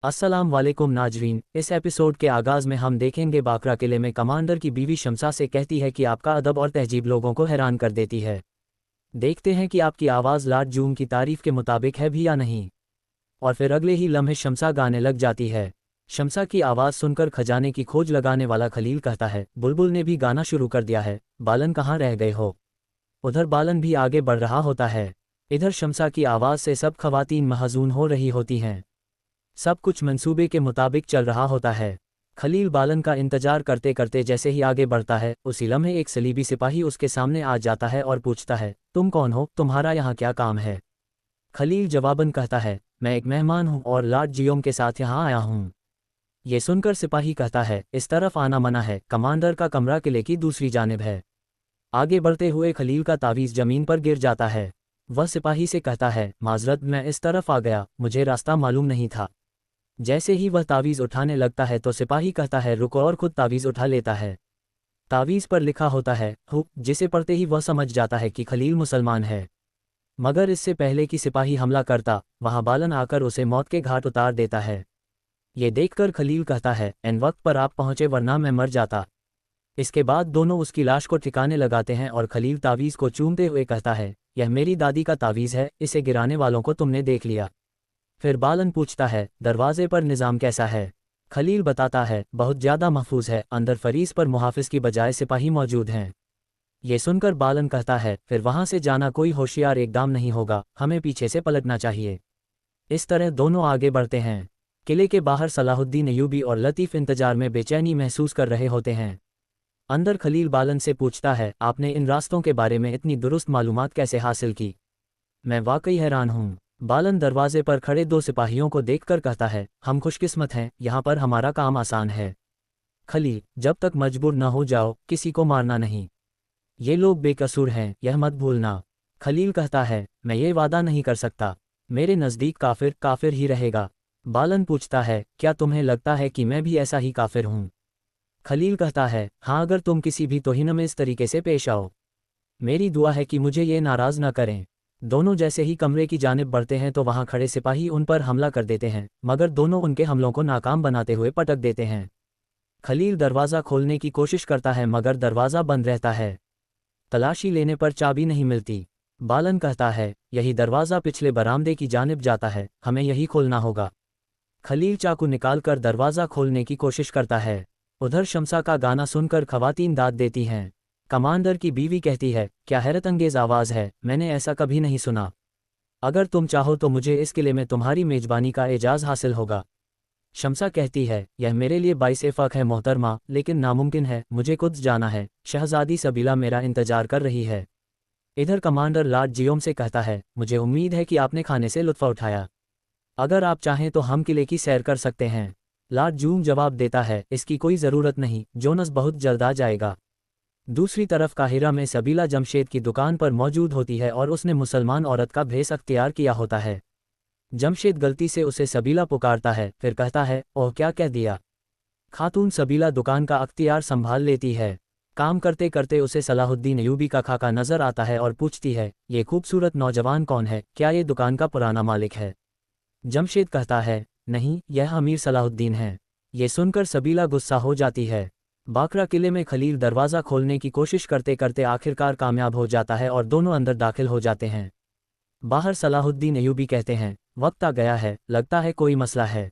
अस्सलाम वालेकुम नाजरीन। इस एपिसोड के आगाज़ में हम देखेंगे बाकरा किले में कमांडर की बीवी शमसा से कहती है कि आपका अदब और तहजीब लोगों को हैरान कर देती है। देखते हैं कि आपकी आवाज़ लॉर्ड जूम की तारीफ़ के मुताबिक है भी या नहीं। और फिर अगले ही लम्हे शमसा गाने लग जाती है। शमसा की आवाज़ सुनकर खजाने की खोज लगाने वाला खलील कहता है, बुलबुल ने भी गाना शुरू कर दिया है, बालन कहाँ रह गए हो। उधर बालन भी आगे बढ़ रहा होता है। इधर शमसा की आवाज़ से सब खवातीन महजून हो रही होती हैं। सब कुछ मंसूबे के मुताबिक चल रहा होता है। खलील बालन का इंतजार करते करते जैसे ही आगे बढ़ता है, उसी लम्हे एक सलीबी सिपाही उसके सामने आ जाता है और पूछता है, तुम कौन हो, तुम्हारा यहाँ क्या काम है। खलील जवाबन कहता है, मैं एक मेहमान हूँ और लॉर्ड जियोम के साथ यहाँ आया हूँ। ये सुनकर सिपाही कहता है, इस तरफ आना मना है, कमांडर का कमरा किले की दूसरी जानिब है। आगे बढ़ते हुए खलील का तावीज़ जमीन पर गिर जाता है। वह सिपाही से कहता है, माजरत, मैं इस तरफ आ गया, मुझे रास्ता मालूम नहीं था। जैसे ही वह तावीज़ उठाने लगता है तो सिपाही कहता है, रुको, और खुद तावीज़ उठा लेता है। तावीज़ पर लिखा होता है हुक, जिसे पढ़ते ही वह समझ जाता है कि खलील मुसलमान है। मगर इससे पहले कि सिपाही हमला करता, वहाँ बालन आकर उसे मौत के घाट उतार देता है। ये देखकर खलील कहता है, एन वक्त पर आप पहुँचे, वरना मैं मर जाता। इसके बाद दोनों उसकी लाश को ठिकाने लगाते हैं और खलील तावीज़ को चूमते हुए कहता है, यह मेरी दादी का तावीज़ है, इसे गिराने वालों को तुमने देख लिया। फिर बालन पूछता है, दरवाजे पर निज़ाम कैसा है। खलील बताता है, बहुत ज़्यादा महफूज है, अंदर फरीज पर मुहाफिज की बजाय सिपाही मौजूद हैं। ये सुनकर बालन कहता है, फिर वहाँ से जाना कोई होशियार एकदम नहीं होगा, हमें पीछे से पलटना चाहिए। इस तरह दोनों आगे बढ़ते हैं। किले के बाहर सलाहुद्दीन अयूबी और लतीफ़ इंतजार में बेचैनी महसूस कर रहे होते हैं। अंदर खलील बालन से पूछता है, आपने इन रास्तों के बारे में इतनी दुरुस्त मालूमात कैसे हासिल की। मैं वाकई हैरान हूँ। बालन दरवाजे पर खड़े दो सिपाहियों को देखकर कहता है, हम खुशकिस्मत हैं, यहाँ पर हमारा काम आसान है। खलील, जब तक मजबूर न हो जाओ, किसी को मारना नहीं। ये लोग बेकसूर हैं, यह मत भूलना। खलील कहता है, मैं ये वादा नहीं कर सकता, मेरे नज़दीक काफिर काफिर ही रहेगा। बालन पूछता है, क्या तुम्हें लगता है कि मैं भी ऐसा ही काफिर हूँ। खलील कहता है, हाँ, अगर तुम किसी भी तौहीन में इस तरीके से पेश आओ। मेरी दुआ है कि मुझे ये नाराज़ न करें। दोनों जैसे ही कमरे की जानिब बढ़ते हैं तो वहां खड़े सिपाही उन पर हमला कर देते हैं, मगर दोनों उनके हमलों को नाकाम बनाते हुए पटक देते हैं। खलील दरवाज़ा खोलने की कोशिश करता है मगर दरवाज़ा बंद रहता है। तलाशी लेने पर चाबी नहीं मिलती। बालन कहता है, यही दरवाज़ा पिछले बरामदे की जानिब जाता है, हमें यही खोलना होगा। खलील चाकू निकालकर दरवाज़ा खोलने की कोशिश करता है। उधर शमसा का गाना सुनकर खवातीन दाद देती हैं। कमांडर की बीवी कहती है, क्या हैरतअंगेज़ आवाज़ है, मैंने ऐसा कभी नहीं सुना। अगर तुम चाहो तो मुझे इस किले में तुम्हारी मेज़बानी का एजाज़ हासिल होगा। शमसा कहती है, यह मेरे लिए बाइस फ़ख्र है मोहतरमा, लेकिन नामुमकिन है, मुझे कुछ जाना है, शहजादी सबीला मेरा इंतजार कर रही है। इधर कमांडर लॉर्ड जियोम से कहता है, मुझे उम्मीद है कि आपने खाने से लुत्फ़ उठाया। अगर आप चाहें तो हम किले की सैर कर सकते हैं। लॉर्ड जूम जवाब देता है, इसकी कोई ज़रूरत नहीं, जोनस बहुत जल्द आ जाएगा। दूसरी तरफ काहिरा में सबीला जमशेद की दुकान पर मौजूद होती है और उसने मुसलमान औरत का भेष अख्तियार किया होता है। जमशेद गलती से उसे सबीला पुकारता है, फिर कहता है, ओह, क्या कह दिया। खातून सबीला दुकान का अख्तियार संभाल लेती है। काम करते करते उसे सलाहुद्दीन अयूबी का खाका नजर आता है और पूछती है, ये खूबसूरत नौजवान कौन है, क्या ये दुकान का पुराना मालिक है। जमशेद कहता है, नहीं, यह अमीर सलाहुद्दीन है। ये सुनकर सबीला गुस्सा हो जाती है। बाकरा किले में खलील दरवाज़ा खोलने की कोशिश करते करते आखिरकार कामयाब हो जाता है और दोनों अंदर दाखिल हो जाते हैं। बाहर सलाहुद्दीन अयूबी कहते हैं, वक्त आ गया है, लगता है कोई मसला है।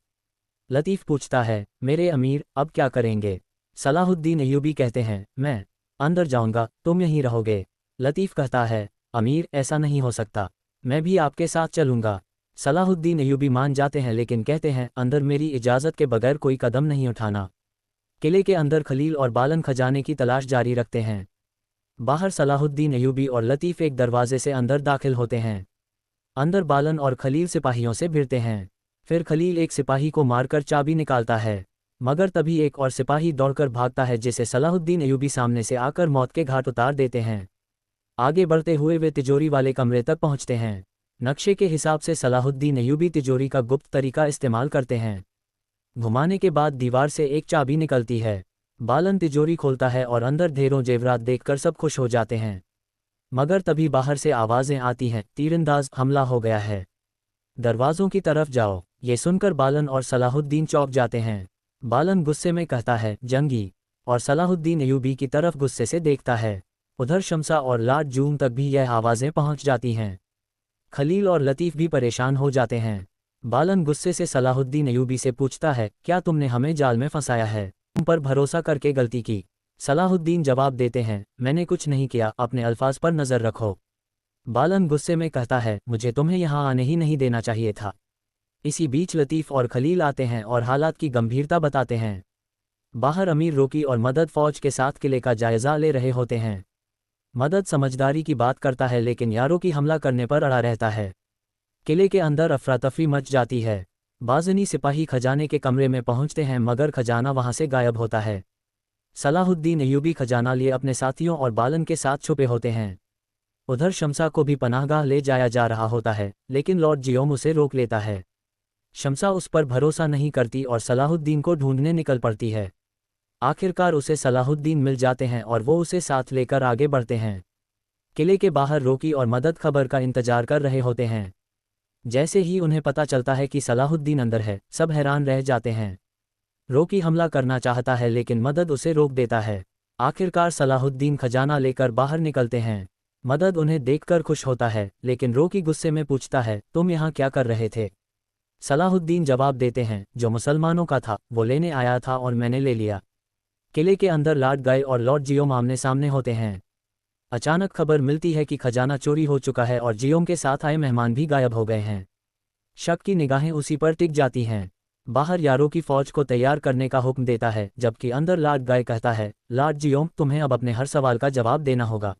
लतीफ़ पूछता है, मेरे अमीर, अब क्या करेंगे। सलाहुद्दीन अयूबी कहते हैं, मैं अंदर जाऊंगा, तुम यहीं रहोगे। लतीफ़ कहता है, अमीर, ऐसा नहीं हो सकता, मैं भी आपके साथ चलूंगा। सलाहुद्दीन अयूबी मान जाते हैं लेकिन कहते हैं, अंदर मेरी इजाज़त के बगैर कोई कदम नहीं उठाना। किले के अंदर खलील और बालन खजाने की तलाश जारी रखते हैं। बाहर सलाहुद्दीन अयूबी और लतीफ़ एक दरवाजे से अंदर दाखिल होते हैं। अंदर बालन और खलील सिपाहियों से भिड़ते हैं। फिर खलील एक सिपाही को मारकर चाबी निकालता है, मगर तभी एक और सिपाही दौड़कर भागता है जिसे सलाहुद्दीन अयूबी सामने से आकर मौत के घाट उतार देते हैं। आगे बढ़ते हुए वे तिजोरी वाले कमरे तक पहुंचते हैं। नक्शे के हिसाब से सलाहुद्दीन अयूबी तिजोरी का गुप्त तरीका इस्तेमाल करते हैं। घुमाने के बाद दीवार से एक चाबी निकलती है। बालन तिजोरी खोलता है और अंदर ढेरों जेवरात देखकर सब खुश हो जाते हैं। मगर तभी बाहर से आवाज़ें आती हैं, तीरंदाज, हमला हो गया है। दरवाज़ों की तरफ जाओ। ये सुनकर बालन और सलाहुद्दीन चौंक जाते हैं। बालन गुस्से में कहता है, जंगी। और सलाहुद्दीन अयूबी की तरफ गुस्से से देखता है। उधर शमसा और लाट जूम तक भी यह आवाज़ें पहुंच जाती हैं। खलील और लतीफ़ भी परेशान हो जाते हैं। बालन गुस्से से सलाहुद्दीन अयूबी से पूछता है, क्या तुमने हमें जाल में फंसाया है? तुम पर भरोसा करके गलती की। सलाहुद्दीन जवाब देते हैं, मैंने कुछ नहीं किया, अपने अल्फाज पर नज़र रखो। बालन गुस्से में कहता है, मुझे तुम्हें यहाँ आने ही नहीं देना चाहिए था। इसी बीच लतीफ़ और खलील आते हैं और हालात की गंभीरता बताते हैं। बाहर अमीर रोकी और मदद फ़ौज के साथ किले का जायज़ा ले रहे होते हैं। मदद समझदारी की बात करता है लेकिन यारों की हमला करने पर अड़ा रहता है। किले के अंदर अफरा तफरी मच जाती है। बाज़नी सिपाही खजाने के कमरे में पहुंचते हैं मगर खजाना वहां से गायब होता है। सलाहुद्दीन अयूबी खजाना लिए अपने साथियों और बालन के साथ छुपे होते हैं। उधर शमसा को भी पनाहगाह ले जाया जा रहा होता है लेकिन लॉर्ड जियोम उसे रोक लेता है। शमसा उस पर भरोसा नहीं करती और सलाहुद्दीन को ढूंढने निकल पड़ती है। आखिरकार उसे सलाहुद्दीन मिल जाते हैं और वो उसे साथ लेकर आगे बढ़ते हैं। किले के बाहर रोकी और मदद खबर का इंतजार कर रहे होते हैं। जैसे ही उन्हें पता चलता है कि सलाहुद्दीन अंदर है, सब हैरान रह जाते हैं। रोकी हमला करना चाहता है लेकिन मदद उसे रोक देता है। आखिरकार सलाहुद्दीन खजाना लेकर बाहर निकलते हैं। मदद उन्हें देखकर खुश होता है लेकिन रोकी गुस्से में पूछता है, तुम यहाँ क्या कर रहे थे? सलाहुद्दीन जवाब देते हैं, जो मुसलमानों का था वो लेने आया था और मैंने ले लिया। किले के अंदर लॉर्ड गाय और लॉर्ड जियोम आमने सामने होते हैं। अचानक खबर मिलती है कि खजाना चोरी हो चुका है और जियोम के साथ आए मेहमान भी गायब हो गए हैं। शक की निगाहें उसी पर टिक जाती हैं। बाहर यारों की फौज को तैयार करने का हुक्म देता है जबकि अंदर लॉर्ड गाय कहता है, लॉर्ड जियोम, तुम्हें अब अपने हर सवाल का जवाब देना होगा।